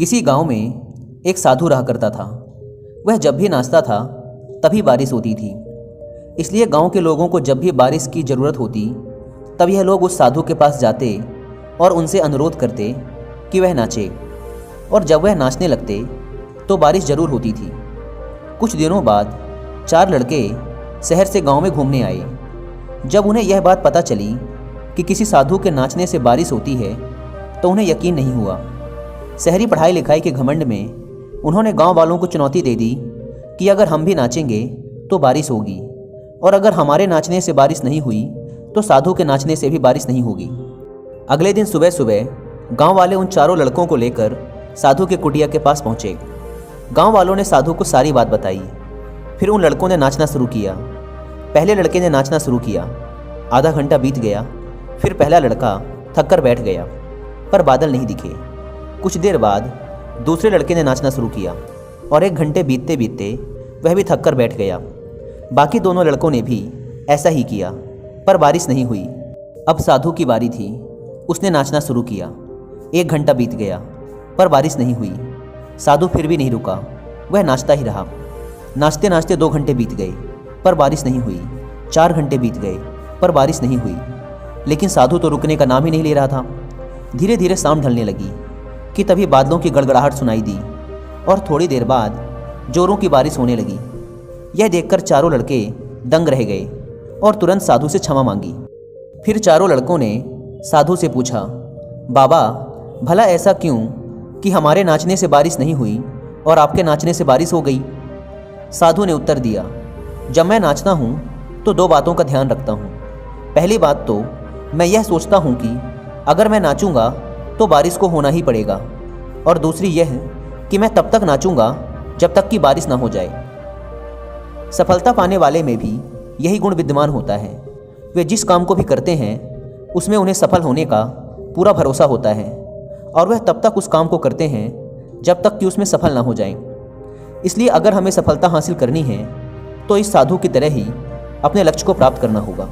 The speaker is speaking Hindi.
किसी गांव में एक साधु रहा करता था। वह जब भी नाचता था तभी बारिश होती थी। इसलिए गांव के लोगों को जब भी बारिश की ज़रूरत होती तब यह लोग उस साधु के पास जाते और उनसे अनुरोध करते कि वह नाचे, और जब वह नाचने लगते तो बारिश ज़रूर होती थी। कुछ दिनों बाद 4 लड़के शहर से गांव में घूमने आए। जब उन्हें यह बात पता चली कि किसी साधु के नाचने से बारिश होती है तो उन्हें यकीन नहीं हुआ। शहरी पढ़ाई लिखाई के घमंड में उन्होंने गांव वालों को चुनौती दे दी कि अगर हम भी नाचेंगे तो बारिश होगी, और अगर हमारे नाचने से बारिश नहीं हुई तो साधु के नाचने से भी बारिश नहीं होगी। अगले दिन सुबह सुबह गांव वाले उन 4 लड़कों को लेकर साधु के कुटिया के पास पहुंचे। गांव वालों ने साधु को सारी बात बताई। फिर उन लड़कों ने नाचना शुरू किया। पहले लड़के ने नाचना शुरू किया। आधा घंटा बीत गया। फिर पहला लड़का थक कर बैठ गया, पर बादल नहीं दिखे। कुछ देर बाद दूसरे लड़के ने नाचना शुरू किया और 1 घंटे बीतते बीतते वह भी थक कर बैठ गया। बाकी दोनों लड़कों ने भी ऐसा ही किया, पर बारिश नहीं हुई। अब साधु की बारी थी। उसने नाचना शुरू किया। 1 घंटा बीत गया, पर बारिश नहीं हुई। साधु फिर भी नहीं रुका, वह नाचता ही रहा। नाचते नाचते 2 घंटे बीत गए, पर बारिश नहीं हुई। 4 घंटे बीत गए, पर बारिश नहीं हुई। लेकिन साधु तो रुकने का नाम ही नहीं ले रहा था। धीरे धीरे शाम ढलने लगी कि तभी बादलों की गड़गड़ाहट सुनाई दी और थोड़ी देर बाद जोरों की बारिश होने लगी। यह देखकर 4 लड़के दंग रह गए और तुरंत साधु से क्षमा मांगी। फिर 4 लड़कों ने साधु से पूछा, बाबा, भला ऐसा क्यों कि हमारे नाचने से बारिश नहीं हुई और आपके नाचने से बारिश हो गई? साधु ने उत्तर दिया, जब मैं नाचता हूँ तो 2 बातों का ध्यान रखता हूँ। पहली बात तो मैं यह सोचता हूँ कि अगर मैं नाचूंगा तो बारिश को होना ही पड़ेगा, और दूसरी यह कि मैं तब तक नाचूंगा जब तक कि बारिश ना हो जाए। सफलता पाने वाले में भी यही गुण विद्यमान होता है। वे जिस काम को भी करते हैं उसमें उन्हें सफल होने का पूरा भरोसा होता है, और वह तब तक उस काम को करते हैं जब तक कि उसमें सफल ना हो जाएं। इसलिए अगर हमें सफलता हासिल करनी है तो इस साधु की तरह ही अपने लक्ष्य को प्राप्त करना होगा।